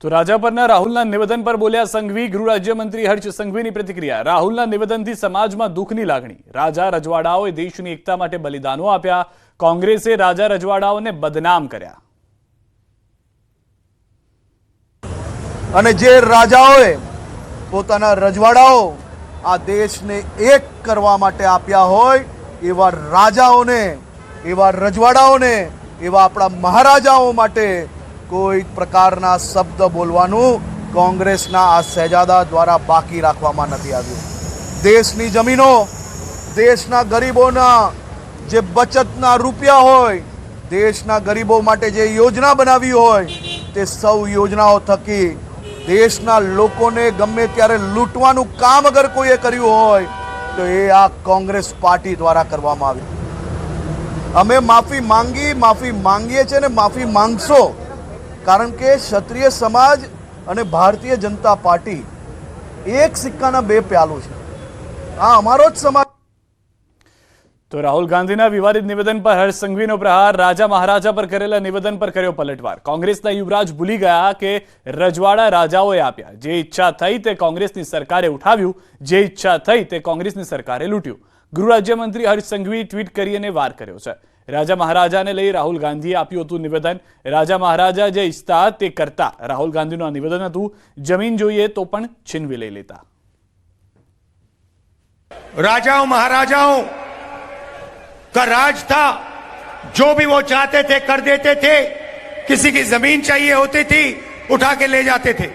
તો રાજા પરના રાહુલના નિવેદન પર બોલ્યા સંઘવી. ગૃહ રાજ્યમંત્રી હર્ષ સંઘવીની પ્રતિક્રિયા. રાહુલના નિવેદનથી સમાજમાં દુઃખની લાગણી. રાજા રજવાડાઓએ દેશની એકતા માટે બલિદાનો આપ્યા. કોંગ્રેસે રાજા રજવાડાઓને બદનામ કર્યા. અને જે રાજાઓએ પોતાના રજવાડાઓ આ દેશને એક કરવા માટે આપ્યા હોય એવા રાજાઓને, એવા રજવાડાઓને, એવા આપણા મહારાજાઓ માટે કોઈ પ્રકારના શબ્દ બોલવાનું કોંગ્રેસના આ શહેજાદા દ્વારા બાકી રાખવામાં નથી આવ્યું. દેશની જમીનો, દેશના ગરીબોના જે બચતના રૂપિયા હોય, દેશના ગરીબો માટે જે યોજના બનાવી હોય તે સૌ યોજનાઓ થકી દેશના લોકોને ગમે ત્યારે લૂંટવાનું કામ અગર કોઈએ કર્યું હોય તો એ આ કોંગ્રેસ પાર્ટી દ્વારા કરવામાં આવ્યું. અમે માફી માંગીએ છીએ ને માફી માંગશો, કારણ કે ક્ષત્રિય સમાજ અને ભારતીય જનતા પાર્ટી એક સિક્કાના બે પહેલું છે. આ અમારો જ સમાજ. તો રાહુલ ગાંધીના વિવાદિત નિવેદન પર હર્ષ સંઘવીનો પ્રહાર. રાજા મહારાજા પર કરેલા નિવેદન પર કર્યો પલટવાર. કોંગ્રેસના યુવરાજ ભૂલી ગયા કે રજવાડા રાજાઓએ આપ્યા. જે ઈચ્છા થઈ તે કોંગ્રેસની સરકારે ઉઠાવ્યું, જે ઈચ્છા થઈ તે કોંગ્રેસની સરકારે લૂંટ્યું. ગૃહ રાજ્યમંત્રી હર્ષ સંઘવી ટ્વીટ કરી અને વાર કર્યો છે. રાજા મહારાજાને લઈ રાહુલ ગાંધીએ આપ્યું હતું નિવેદન. રાજા મહારાજા જે ઈચ્છતા તે કરતા. રાહુલ ગાંધીનું આ નિવેદન હતું. જમીન જોઈએ તો પણ છીનવી લઈ લેતા. राजाओं महाराजाओं का राज था, जो भी वो चाहते थे कर देते थे. किसी की जमीन चाहिए होती थी उठा के ले जाते थे.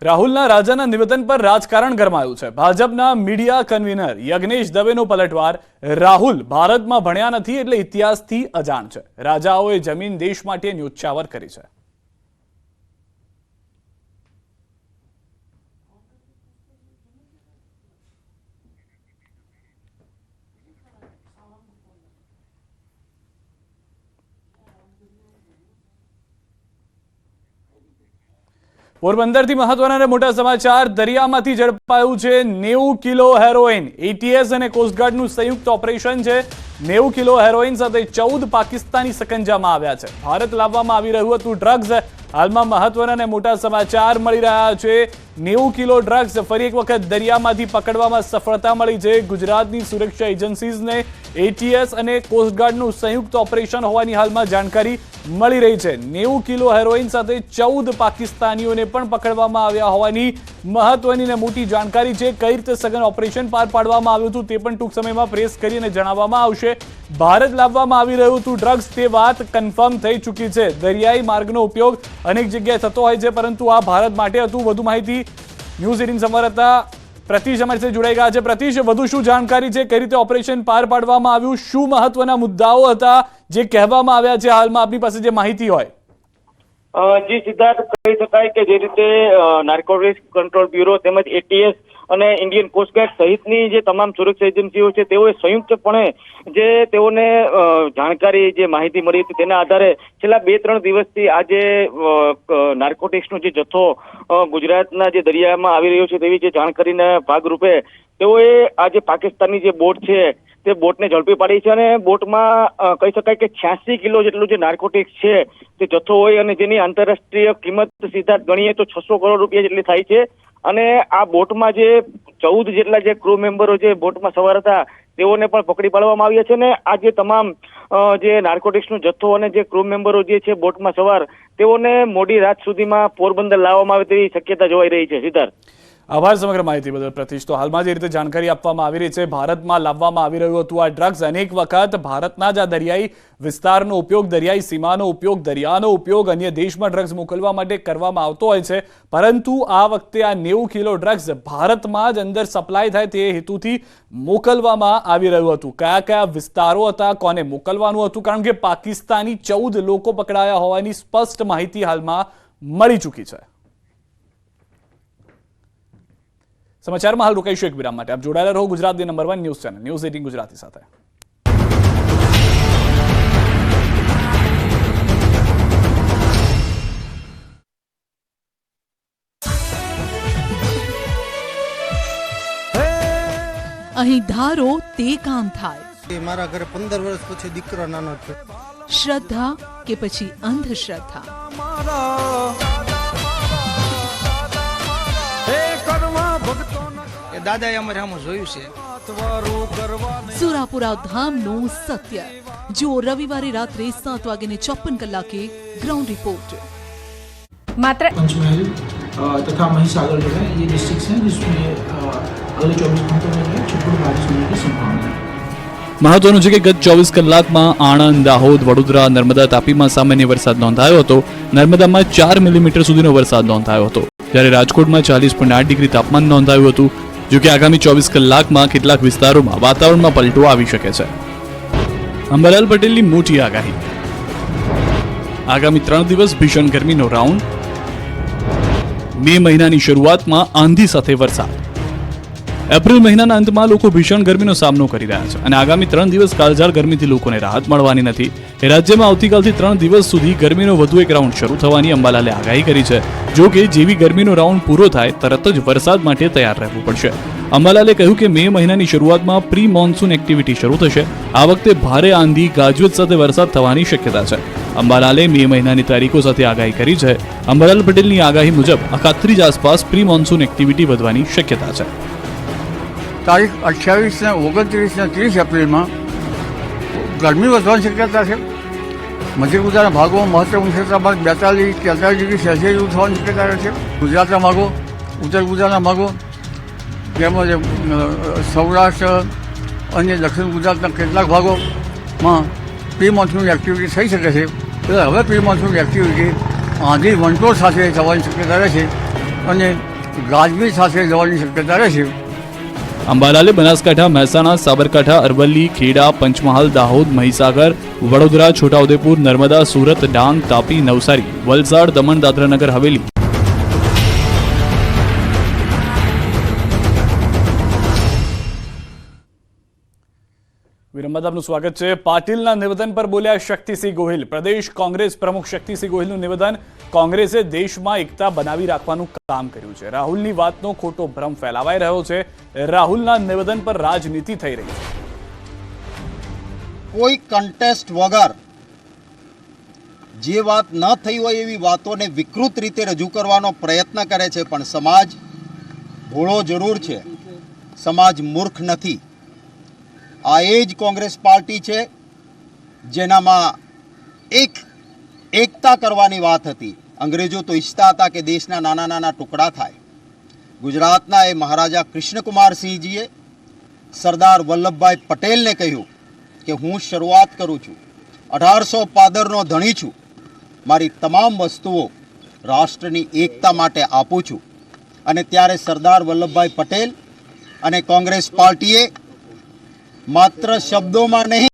રાહુલના રાજાના નિવેદન પર રાજકારણ ગરમાયું છે. ભાજપના મીડિયા કન્વીનર યજ્ઞેશ દવેનો પલટવાર. રાહુલ ભારતમાં ભણ્યા નથી એટલે ઇતિહાસથી અજાણ છે. રાજાઓએ જમીન દેશ માટે ન્યોછાવર કરી છે. પોરબંદરથી મહત્વના અને મોટા સમાચાર. દરિયામાંથી ઝડપાયું છે 90 કિલો હેરોઇન. એટીએસ અને કોસ્ટગાર્ડનું સંયુક્ત ઓપરેશન છે. 90 કિલો હેરોઇન સાથે 14 પાકિસ્તાની સકંજામાં આવ્યા છે. ભારત લાવવામાં આવી રહ્યું હતું ડ્રગ્સ. હાલમાં મહત્વના અને મોટા સમાચાર મળી રહ્યા છે. 90 કિલો ડ્રગ્સ ફરી એક વખત દરિયામાંથી પકડવામાં સફળતા મળી છે. ગુજરાતની સુરક્ષા એજન્સીઝને એટીએસ અને કોસ્ટગાર્ડનું સંયુક્ત ઓપરેશન હોવાની હાલમાં જાણકારી મળી રહી છે. 90 કિલો હેરોઇન સાથે 14 પાકિસ્તાનીઓને પણ પકડવામાં આવ્યા હોવાની મહત્વની અને મોટી જાણકારી છે. કઈ રીતે સઘન ઓપરેશન પાર પાડવામાં આવ્યું હતું તે પણ ટૂંક સમયમાં પ્રેસ કરીને જણાવવામાં આવશે. ભારત લાવવામાં આવી રહ્યું હતું ડ્રગ્સ તે વાત કન્ફર્મ થઈ ચૂકી છે. દરિયાઈ માર્ગનો ઉપયોગ અનેક જગ્યાએ થતો હોય છે, પરંતુ આ ભારત માટે હતું. વધુ માહિતી ન્યૂઝ 18 સંવાદદાતા પ્રતિશ અમારી સાથે જોડાઈ ગયા છે. પ્રતિશ, વધુ શું જાણકારી છે? કઈ રીતે ઓપરેશન પાર પાડવામાં આવ્યું? શું મહત્વના મુદ્દાઓ હતા જે કહેવામાં આવ્યા છે? હાલમાં આપની પાસે જે માહિતી હોય. જી સિદ્ધાર્થ, કહી શકાય કે જે રીતે નાર્કોટિક્સ કંટ્રોલ બ્યુરો તેમજ એટીએસ અને ઇન્ડિયન કોસ્ટગાર્ડ સહિતની જે તમામ સુરક્ષા એજન્સીઓ છે તેઓએ સંયુક્તપણે જે તેઓને જાણકારી, જે માહિતી મળી હતી તેના આધારે છેલ્લા 2-3 દિવસથી આજે નાર્કોટિક્સનો જે જથ્થો ગુજરાતના જે દરિયામાં આવી રહ્યો છે તેવી જે જાણકારીના ભાગરૂપે તેઓએ આજે પાકિસ્તાનની જે બોટ છે તે બોટને ઝડપી પાડી છે. અને બોટમાં કહી શકાય કે 86 કિલો જેટલું જે નાર્કોટિક્સ છે તે જથ્થો હોય અને જેની આંતરરાષ્ટ્રીય કિંમત સીધા ગણીએ તો 600 કરોડ રૂપિયા જેટલી થાય છે. અને આ બોટમાં જે 14 જેટલા જે ક્રૂ મેમ્બરો જે બોટમાં સવાર હતા તેઓને પણ પકડી પાડવામાં આવ્યા છે. ને આ જે તમામ જે નાર્કોટિક્સનો જથ્થો અને જે ક્રૂ મેમ્બરો જે છે બોટમાં સવાર તેઓને મોડી રાત સુધીમાં પોરબંદર લાવવામાં આવે તેવી શક્યતા જોવાઈ રહી છે. સિદ્ધાર્થ, આભાર સમગ્ર માહિતી બદલ પ્રતિશ. તો હાલમાં જે રીતે જાણકારી આપવામાં આવી રહી છે, ભારતમાં લાવવામાં આવી રહ્યું હતું આ ડ્રગ્સ. અનેક વખત ભારતના જ આ દરિયાઈ વિસ્તારનો ઉપયોગ, દરિયાઈ સીમાનો ઉપયોગ, દરિયાનો ઉપયોગ અન્ય દેશમાં ડ્રગ્સ મોકલવા માટે કરવામાં આવતો હોય છે. પરંતુ આ વખતે આ 90 કિલો ડ્રગ્સ ભારતમાં જ અંદર સપ્લાય થાય તે હેતુથી મોકલવામાં આવી રહ્યું હતું. કયા કયા વિસ્તારો હતા, કોને મોકલવાનું હતું? કારણ કે પાકિસ્તાની 14 લોકો પકડાયા હોવાની સ્પષ્ટ માહિતી હાલમાં મળી ચૂકી છે. સમાચારમાં હાલ રોકાઈશું એક વિરામ માટે. આપ જોડાયેલા રહો ગુજરાતની number 1 news channel news 18 Gujarati સાથે. અહીં ધારો તે કામ થાય. મારા ઘરે 15 વર્ષ પછી દીકરો નાનો છે. શ્રદ્ધા કે પછી અંધશ્રદ્ધા? દાદાએ અમારે આમાં જોયું છે. સુરાપુરા ધામનું સત્ય. જુઓ રવિવારે રાત્રે 7:54 ગ્રાઉન્ડ રિપોર્ટ. मात्र पंचमहल तथा महिसागर जो है ये डिस्ट्रिक्ट हैं जिसमें अगले 24 घंटों में जो है छिटपुट बारिश होने की संभावना है। મહત્વનું છે કે ગત 24 કલાકમાં આણંદ, દાહોદ, વડોદરા, નર્મદા, તાપીમાં સામાન્ય વરસાદ નોંધાયો હતો. નર્મદામાં 4 મિલીમીટર સુધીનો વરસાદ નોંધાયો હતો, જ્યારે રાજકોટમાં 40.8 ડિગ્રી તાપમાન નોંધાયું હતું. જો કે આગામી 24 કલાકમાં કેટલાક વિસ્તારોમાં વાતાવરણમાં પલટો આવી શકે છે. અંબાલાલ પટેલની મોટી આગાહી. આગામી 3 દિવસ ભીષણ ગરમીનો રાઉન્ડ. મે મહિનાની શરૂઆતમાં આંધી સાથે વરસાદ. એપ્રિલ મહિનાના અંતમાં લોકો ભીષણ ગરમીનો સામનો કરી રહ્યા છે અને આગામી 3 દિવસ કાળઝાળ ગરમીથી લોકોને રાહત મળવાની નથી. રાજ્યમાં આવતીકાલથી 3 દિવસ સુધી ગરમીનો વધુ એક રાઉન્ડ શરૂ થવાની અંબાલાલે આગાહી કરી છે. જો કે જેવી ગરમીનો રાઉન્ડ પૂરો થાય તરત જ વરસાદ માટે તૈયાર રહેવું પડશે. અંબાલાલે કહ્યું કે મે મહિનાની શરૂઆતમાં પ્રી મોન્સૂન એક્ટિવિટી શરૂ થશે. આ વખતે ભારે આંધી, ગાજવીજ સાથે વરસાદ થવાની શક્યતા છે. અંબાલાલે મે મહિનાની તારીખો સાથે આગાહી કરી છે. અંબાલાલ પટેલની આગાહી મુજબ અખાત્રીજ આસપાસ પ્રી મોન્સૂન એક્ટિવિટી વધવાની શક્યતા છે. તારીખ 28 ને 29 ને 30 એપ્રિલમાં ગરમી વધવાની શક્યતા છે. મધ્ય ગુજરાતના ભાગોમાં મહત્તમ ઉષ્ણતા તાપમાન 42-43 ડિગ્રી સેલ્સિયસ જેવું થવાની શક્યતા રહે છે. ગુજરાતના ભાગો, ઉત્તર ગુજરાતના ભાગો તેમજ સૌરાષ્ટ્ર અને દક્ષિણ ગુજરાતના કેટલાક ભાગોમાં પ્રી મોન્સૂન એક્ટિવિટી થઈ શકે છે. એટલે હવે પ્રી મોન્સૂન એક્ટિવિટી આંધી વંટોળ સાથે થવાની શક્યતા રહે છે અને ગાજવીજ સાથે જવાની શક્યતા રહે છે. અંબાલાલે બનાસકાંઠા, મહેસાણા, સાબરકાંઠા, અરવલ્લી, ખેડા, પંચમહાલ, દાહોદ, મહીસાગર, વડોદરા, છોટાઉદેપુર, નર્મદા, સુરત, ડાંગ, તાપી, નવસારી, વલસાડ, દમણ, દાદરા નગર હવેલી, વિરામ બાદ આપનું સ્વાગત છે. પાટીલના નિવેદન પર બોલ્યા શક્તિસિંહ ગોહિલ. પ્રદેશ કોંગ્રેસ પ્રમુખ શક્તિસિંહ ગોહિલનું નિવેદન. કોંગ્રેસે દેશમાં એકતા બનાવી રાખવાનું કામ કર્યું છે. રાહુલની વાતનો ખોટો ભ્રમ ફેલાવાઈ રહ્યો છે. રાહુલના નિવેદન પર રાજનીતિ થઈ રહી છે. કોઈ કન્ટેસ્ટ વગર જે વાત ન થઈ હોય એવી વાતોને વિકૃત રીતે રજૂ કરવાનો પ્રયત્ન કરે છે. પણ સમાજ ભોળો જરૂર છે, સમાજ મૂર્ખ નથી. આ એ જ કોંગ્રેસ પાર્ટી છે જેનામાં એકતા કરવાની વાત હતી. અંગ્રેજો તો ઈચ્છતા હતા કે દેશના નાના નાના ટુકડા થાય. ગુજરાતના એ મહારાજા કૃષ્ણકુમારસિંહજીએ સરદાર વલ્લભભાઈ પટેલને કહ્યું કે હું શરૂઆત કરું છું, 1800 પાદરનો ધણી છું, મારી તમામ વસ્તુઓ રાષ્ટ્રની એકતા માટે આપું છું. અને ત્યારે સરદાર વલ્લભભાઈ પટેલ અને કોંગ્રેસ પાર્ટીએ માત્ર શબ્દોમાં નહીં